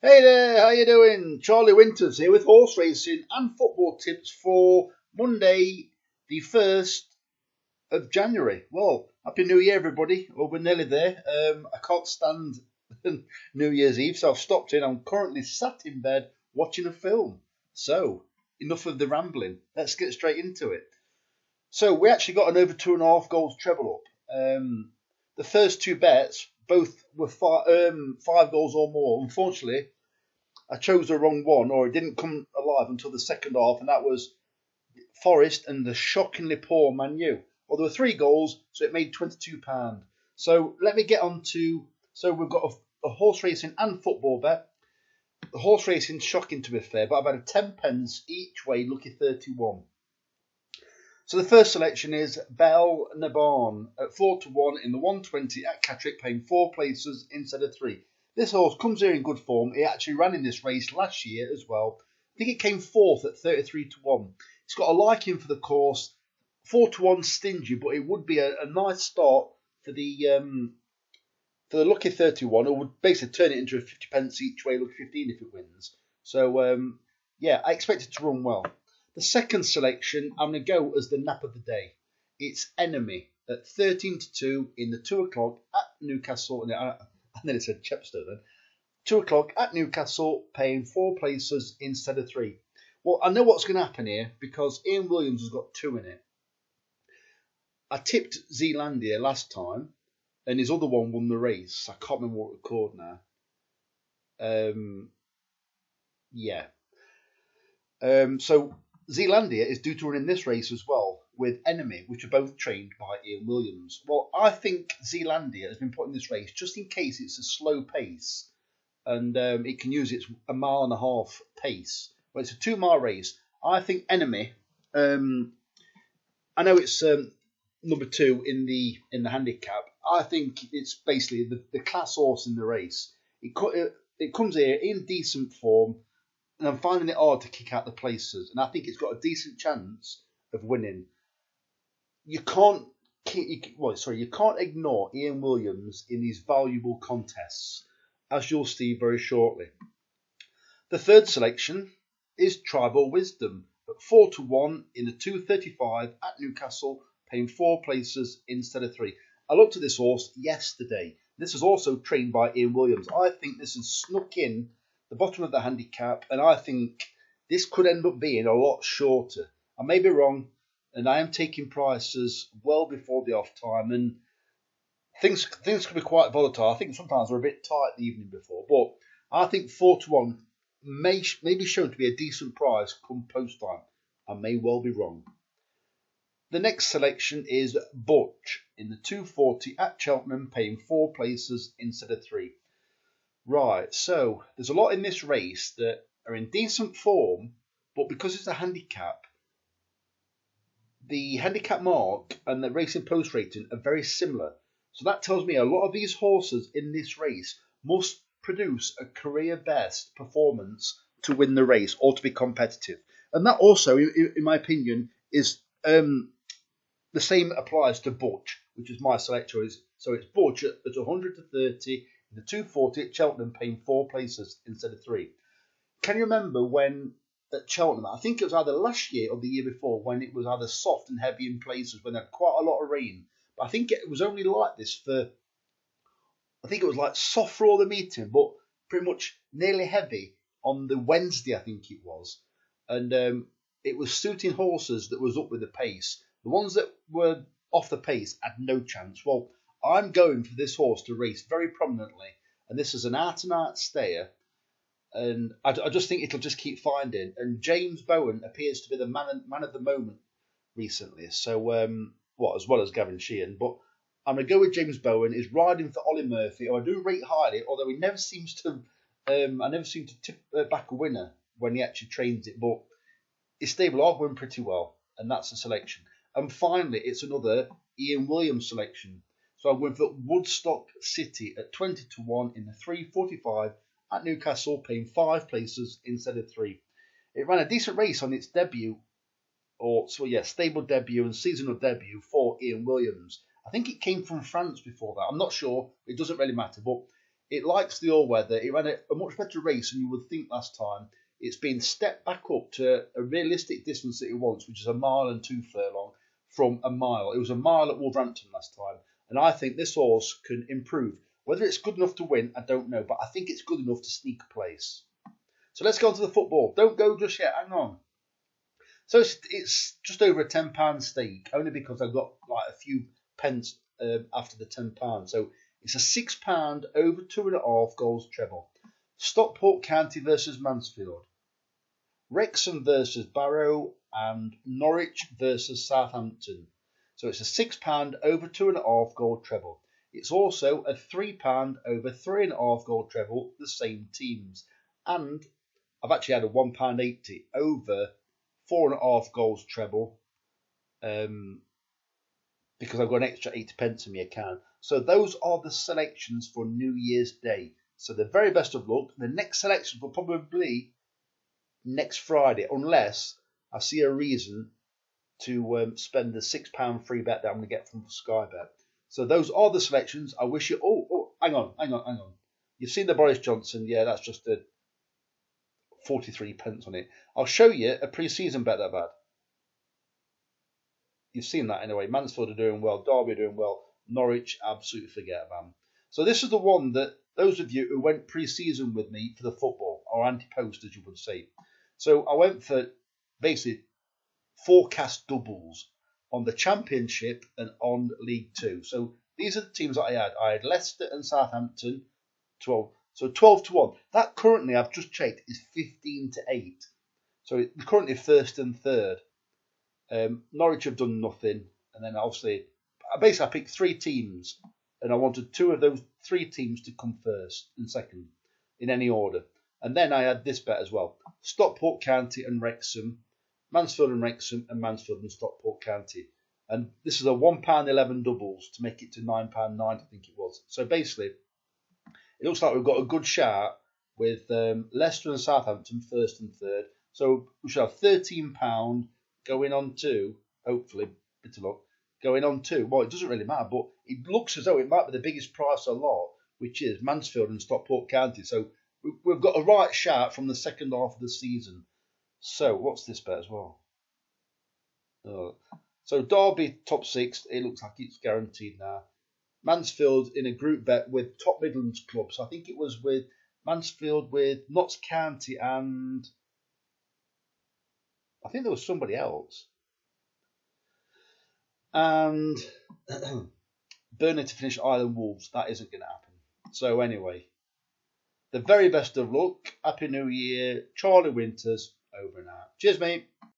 Hey there, how you doing? Charlie Winters here with horse racing and football tips for Monday, the 1st of January. Well, Happy New Year, everybody. Well, we're nearly there. I can't stand New Year's Eve, so I've stopped in. I'm currently sat in bed watching a film. So, enough of the rambling. Let's get straight into it. So, we actually got an over 2.5 goals treble up. The first two bets both were 5 goals or more. Unfortunately, I chose the wrong one, or it didn't come alive until the second half, and that was Forest and the shockingly poor Man U. Well, there were 3 goals, so it made £22. So let me get on to. So we've got a horse racing and football bet. The horse racing shocking to be fair, but I've had a 10 pence each way, lucky 31. So the first selection is Bell Nabarn at 4-1 in the 120 at Catterick, paying 4 places instead of 3. This horse comes here in good form. He actually ran in this race last year as well. I think it came fourth at 33-1. It's got a liking for the course. 4-1 stingy, but it would be a nice start for the lucky 31, or would basically turn it into a 50 pence each way, lucky 15 if it wins. So yeah, I expect it to run well. The second selection, I'm going to go as the nap of the day. It's Enemy at 13-2 in the 2 o'clock at Newcastle. And then it said Chepstow then. 2 o'clock at Newcastle, paying 4 places instead of 3. Well, I know what's going to happen here because Ian Williams has got 2 in it. I tipped Zealandia last time, and his other one won the race. I can't remember what it was called now. Yeah. So Zealandia is due to run in this race as well with Enemy, which are both trained by Ian Williams. Well, I think Zealandia has been put in this race just in case it's a slow pace and it can use its 1.5 mile pace. Well, it's a 2 mile race. I think Enemy. I know it's number 2 in the handicap. I think it's basically the class horse in the race. It comes here in decent form, and I'm finding it hard to kick out the places. And I think it's got a decent chance of winning. You can't ignore Ian Williams in these valuable contests, as you'll see very shortly. The third selection is Tribal Wisdom at 4-1 in the 2:35 at Newcastle, paying 4 places instead of 3. I looked at this horse yesterday. This is also trained by Ian Williams. I think this has snuck in the bottom of the handicap, and I think this could end up being a lot shorter. I may be wrong, and I am taking prices well before the off time, and things could be quite volatile. I think sometimes we're a bit tight the evening before, but I think 4-1 may be shown to be a decent price come post time. I may well be wrong. The next selection is Butch in the 2:40 at Cheltenham, paying 4 places instead of 3. Right, so there's a lot in this race that are in decent form, but because it's a handicap, the handicap mark and the racing post rating are very similar. So that tells me a lot of these horses in this race must produce a career best performance to win the race or to be competitive. And that also, in my opinion, is the same applies to Butch, which is my selector. So it's Butch at 100-30 in the 2:40 at Cheltenham, paying 4 places instead of 3. Can you remember when at Cheltenham, I think it was either last year or the year before, when it was either soft and heavy in places, when they had quite a lot of rain? But I think it was only like this for, I think it was like soft for all the meeting, but pretty much nearly heavy on the Wednesday, I think it was. And it was suiting horses that was up with the pace. The ones that were off the pace had no chance. Well, I'm going for this horse to race very prominently, and this is an out-and-out stayer, and I just think it'll just keep finding. And James Bowen appears to be the man of the moment recently. So, as well as Gavin Sheehan, but I'm going to go with James Bowen. He's riding for Ollie Murphy, who I do rate highly, although he never seems to. I never seem to tip back a winner when he actually trains it, but his stable are going pretty well, and that's a selection. And finally, it's another Ian Williams selection. So I'm going for Woodstock City at 20-1 in the 3:45 at Newcastle, paying 5 places instead of 3. It ran a decent race on its debut, stable debut and seasonal debut for Ian Williams. I think it came from France before that. I'm not sure. It doesn't really matter, but It likes the all-weather. It ran a much better race than you would think last time. It's been stepped back up to a realistic distance that it wants, which is 1 mile and 2 furlong from 1 mile. It was 1 mile at Wolverhampton last time, and I think this horse can improve. Whether it's good enough to win, I don't know, but I think it's good enough to sneak a place. So let's go on to the football. Don't go just yet, hang on. So it's just over a £10 stake, only because I've got like a few pence after the £10. So it's a £6 over 2.5 goals treble. Stockport County versus Mansfield. Wrexham versus Barrow, and Norwich versus Southampton. So it's a £6 over 2.5 goal treble. It's also a £3 over 3.5 goal treble, the same teams. And I've actually had a £1.80 over 4.5 goals treble, because I've got an extra 80 pence in my account. So those are the selections for New Year's Day. So the very best of luck. The next selection will probably next Friday, unless I see a reason to spend the £6 free bet that I'm going to get from Sky Bet. So those are the selections. I wish you... Oh, hang on. You've seen the Boris Johnson. Yeah, that's just a 43 pence on it. I'll show you a pre-season bet that I've had. You've seen that anyway. Mansfield are doing well. Derby are doing well. Norwich, absolutely forget about them. So this is the one that those of you who went pre-season with me for the football, or anti-post as you would say. So I went for basically forecast doubles on the Championship and on League Two. So these are the teams that I had. I had Leicester and Southampton, 12. So 12 to 1. That currently, I've just checked, is 15 to 8. So currently first and third. Norwich have done nothing. And then obviously, basically I picked 3 teams. And I wanted 2 of those 3 teams to come first and second in any order. And then I had this bet as well. Stockport County and Wrexham. Mansfield and Wrexham, and Mansfield and Stockport County. And this is a £1.11 doubles to make it to £9.9, I think it was. So basically, it looks like we've got a good shot with Leicester and Southampton first and third. So we should have £13 going on to, hopefully, bit of luck, going on to, well, it doesn't really matter, but it looks as though it might be the biggest price of lot, which is Mansfield and Stockport County. So we've got a right shot from the second half of the season. So what's this bet as well? So Derby top 6, it looks like it's guaranteed now. Mansfield in a group bet with Top Midlands club. So I think it was with Mansfield with Notts County and I think there was somebody else. And Burnley to finish Island Wolves. That isn't going to happen. So anyway, the very best of luck. Happy New Year. Charlie Winters over and out. Cheers, mate.